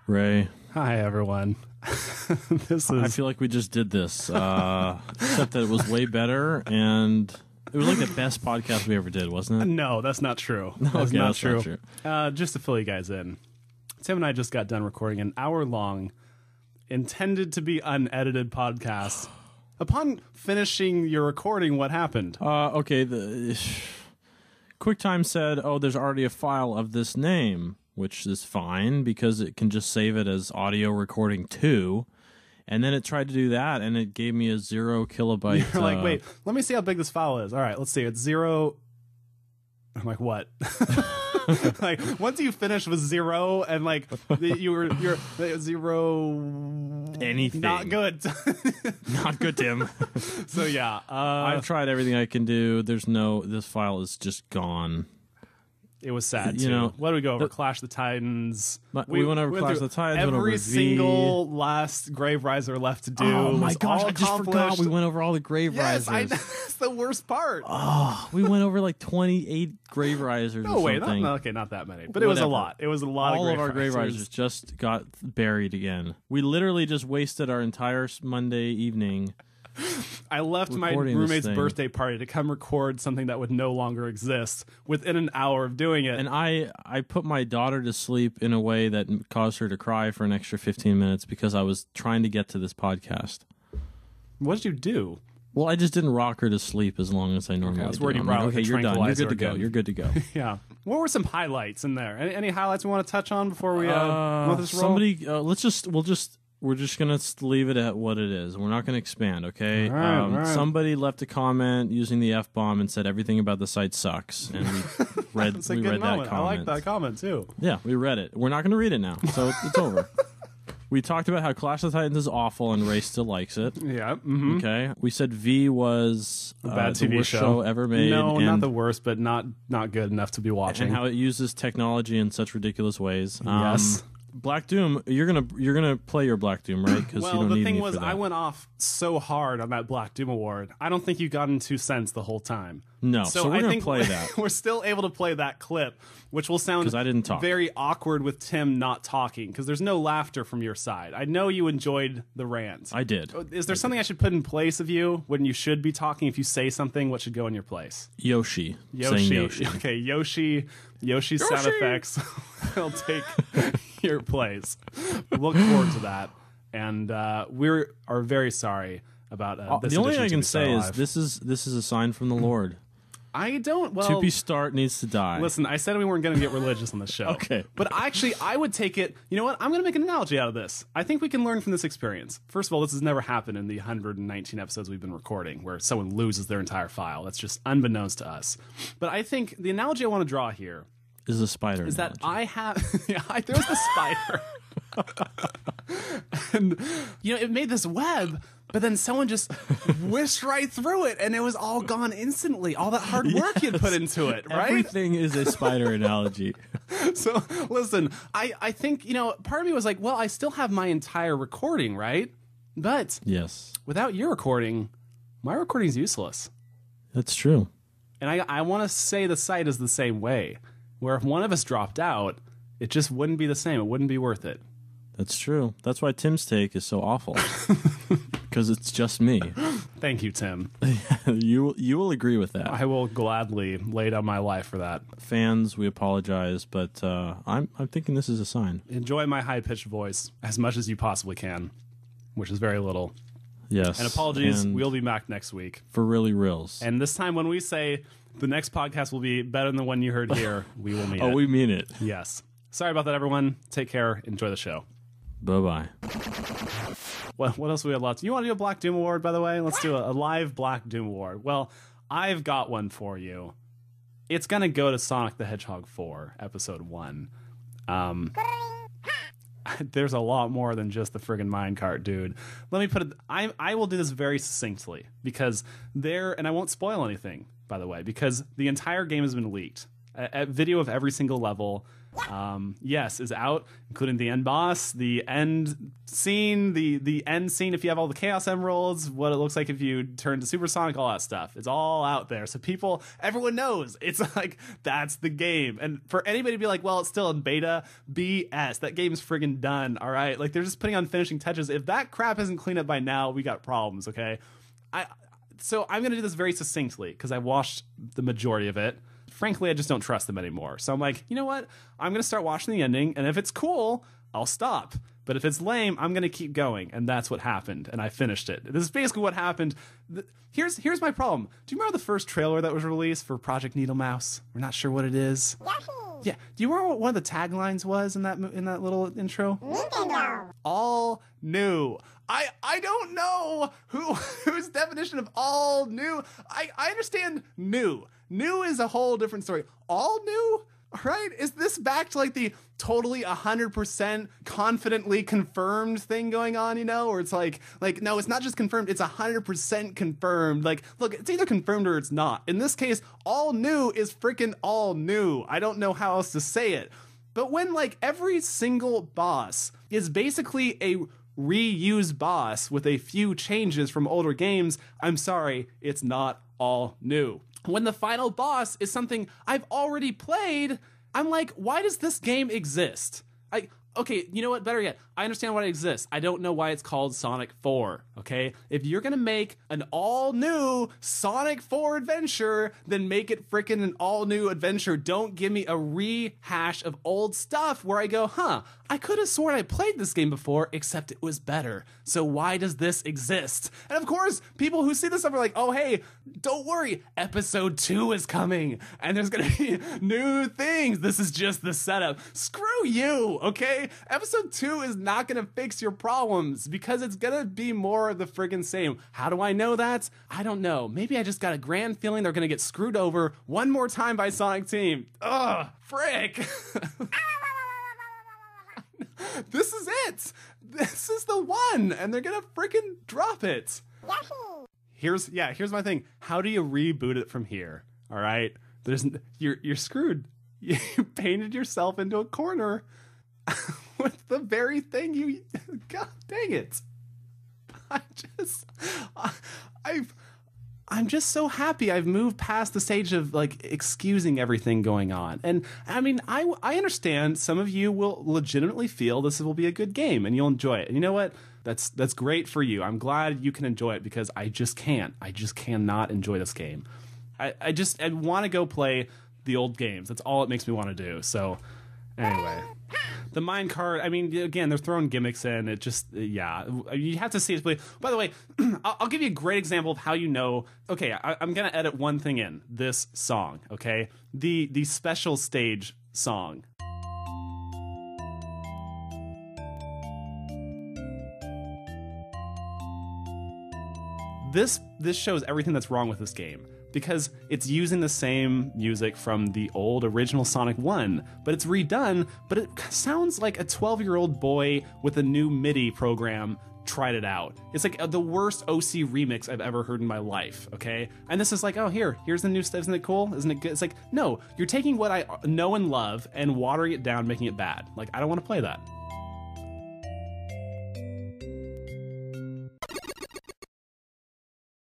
Ray. Hi, everyone. I feel like we just did this, except that it was way better, and it was like the best podcast we ever did, wasn't it? No, that's not true. No, That's okay, not that's true. not true. Just to fill you guys in, Tim and I just got done recording an hour-long, intended to be unedited podcast. Upon finishing your recording, what happened? Okay, QuickTime said, oh, there's already a file of this name, which is fine because it can just save it as audio recording 2. And then it tried to do that, and it gave me a 0 kilobyte. You're like, wait, let me see how big this file is. All right, let's see. It's 0. I'm like, what? Like, once you finish with 0, and like you're 0 anything. not good. Not good, Tim. So yeah, I've tried everything I can do. This file is just gone. it was sad. You too. know, What did we go over? Clash of the Titans. We went over Clash of the Titans. Went over Every single last Grave Riser left to do. Oh my was gosh! all I just forgot accomplished. we went over all the Grave Yes, Risers. that's the worst part. Oh, we went over like 28 Grave Risers. No or way, something. not that many, but it was a Whatever. lot. It was a lot. All of of our Grave Risers. Risers just got buried again. We literally just wasted our entire Monday evening. I left my recording this roommate's thing. birthday party to come record something that would no longer exist within an hour of doing it. And I put my daughter to sleep in a way that caused her to cry for an extra 15 minutes because I was trying to get to this podcast. What did you do? Well, I just didn't rock her to sleep as long as I normally I was do. worried you I'm brought like, like a okay, you're done. You're tranquilizer good to go. again. You're good to go. Yeah. What were some highlights in there? Any highlights we want to touch on before we let this roll? Somebody, we're just gonna leave it at what it is. We're not gonna expand, okay? All right. Somebody left a comment using the F-bomb and said everything about the site sucks, and we read It's a we good read that moment. comment. I like that comment too. Yeah, we read it. We're not gonna read it now, so it's over. We talked about how Clash of the Titans is awful and Ray still likes it. Yeah. Mm-hmm. Okay, we said V was A bad the TV worst show. ever made. No, and, not the worst, but not good enough to be watching. and how it uses technology in such ridiculous ways. Yes. Black Doom, you're gonna play your Black Doom, right? Because well, you don't the need thing me was, for that. I went off so hard on that Black Doom award. I don't think you got in 2 cents the whole time. No, so we're I gonna think play that. We're still able to play that clip, which will sound 'Cause I didn't talk. very awkward with Tim not talking because there's no laughter from your side. I know you enjoyed the rant. I did. Is there something I should put in place of you when you should be talking? If you say something, what should go in your place? Yoshi. Saying Yoshi. Okay, Yoshi's sound effects will take your place. Look forward to that. And we are very sorry about this. The only thing I edition can to say Star is Live. this is a sign from the Lord. I don't. Well, Tupi Start needs to die. listen, I said we weren't going to get religious on the show. Okay. But actually, I would take it. You know what? I'm going to make an analogy out of this. I think we can learn from this experience. First of all, this has never happened in the 119 episodes we've been recording where someone loses their entire file. That's just unbeknownst to us. But I think the analogy I want to draw here Is a spider. is that analogy. I have. Yeah, there's the spider. And, it made this web. But then someone just whisked right through it, and it was all gone instantly. All that hard work you'd put into it, right? Everything is a spider analogy. So, listen, I think, part of me was like, well, I still have my entire recording, right? But Yes, without your recording, my recording's useless. that's true. And I want to say the site is the same way, where if one of us dropped out, it just wouldn't be the same. It wouldn't be worth it. That's true. That's why Tim's take is so awful. Because it's just me. Thank you, Tim. You will agree with that. I will gladly lay down my life for that. Fans, we apologize, but I'm thinking this is a sign. Enjoy my high-pitched voice as much as you possibly can, which is very little. Yes. And apologies, and we'll be back next week. for really reals. And this time when we say the next podcast will be better than the one you heard here, we will mean it. we mean it. Yes. Sorry about that, everyone. Take care. Enjoy the show. Bye-bye. What else do we have lots? You want to do a Black Doom Award, by the way? Let's do a live Black Doom Award. Well, I've got one for you. It's going to go to Sonic the Hedgehog 4, Episode 1. There's a lot more than just the friggin' minecart, dude. Let me put it... I will do this very succinctly, because and I won't spoil anything, by the way, because the entire game has been leaked. A video of every single level, yes, is out, including the end boss, the end scene, the end scene if you have all the Chaos Emeralds, what it looks like if you turn to Supersonic, all that stuff. It's all out there. So everyone knows. It's like, that's the game. And for anybody to be like, well, it's still in beta, BS. That game's friggin' done, all right? Like, they're just putting on finishing touches. If that crap isn't cleaned up by now, we got problems, okay? So I'm going to do this very succinctly because I watched the majority of it. Frankly, I just don't trust them anymore. So I'm like, you know what? I'm going to start watching the ending, and if it's cool, I'll stop. But if it's lame, I'm going to keep going, and that's what happened, and I finished it. This is basically what happened. Here's my problem. Do you remember the first trailer that was released for Project Needle Mouse? We're not sure what it is. Yeah. Do you remember what one of the taglines was in that little intro? Nintendo. All new. I don't know whose definition of all new. I understand new. New is a whole different story. All new? Right? Is this back to like the totally 100% confidently confirmed thing going on, you know? Or it's like, no, it's not just confirmed, it's 100% confirmed. Like, look, it's either confirmed or it's not. In this case, all new is freaking all new. I don't know how else to say it. But when like every single boss is basically a reused boss with a few changes from older games, I'm sorry, it's not all new. When the final boss is something I've already played, I'm like, why does this game exist? Okay, you know what? Better yet, I understand why it exists. I don't know why it's called Sonic 4, okay? If you're gonna make an all-new Sonic 4 adventure, then make it frickin' an all-new adventure. Don't give me a rehash of old stuff where I go, I could have sworn I played this game before, except it was better. So why does this exist? And of course, people who see this stuff are like, oh, hey, don't worry, episode 2 is coming, and there's gonna be new things. This is just the setup. Screw you, okay? Episode 2 is not gonna fix your problems because it's gonna be more of the friggin' same. How do I know that? I don't know. Maybe I just got a grand feeling they're gonna get screwed over one more time by Sonic Team. Ugh, frick. This is it. This is the one, and they're gonna freaking drop it. Here's my thing. How do you reboot it from here? All right, you're screwed. You painted yourself into a corner with the very thing you. God dang it! I'm just so happy I've moved past the stage of like excusing everything going on. And I mean, I understand some of you will legitimately feel this will be a good game and you'll enjoy it. And you know what? That's great for you. I'm glad you can enjoy it because I just can't. I just cannot enjoy this game. I want to go play the old games. That's all it makes me want to do. So anyway, the minecart, I mean, again, they're throwing gimmicks in. It just, yeah, you have to see it play. By the way, I'll give you a great example of how you know, okay, I'm going to edit one thing in this song, okay? The special stage song. This shows everything that's wrong with this game. Because it's using the same music from the old original Sonic 1, but it's redone, but it sounds like a 12-year-old boy with a new MIDI program tried it out. It's like the worst OC remix I've ever heard in my life, okay? And this is like, oh, here's the new stuff. Isn't it cool? Isn't it good? It's like, no, you're taking what I know and love and watering it down, making it bad. Like, I don't want to play that.